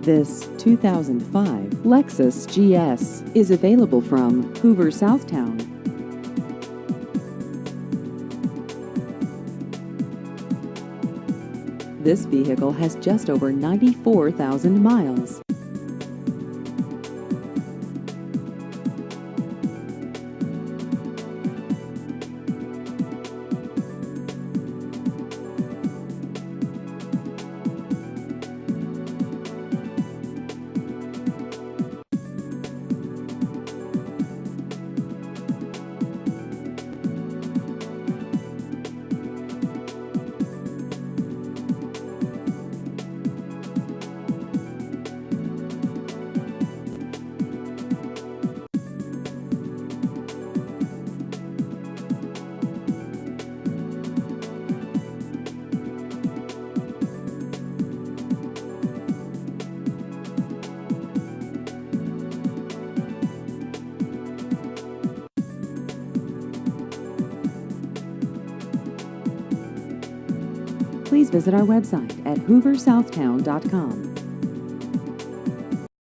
This 2005 Lexus GS is available from Hoover Southtown. This vehicle has just over 94,000 miles. Please visit our website at hooversouthtown.com.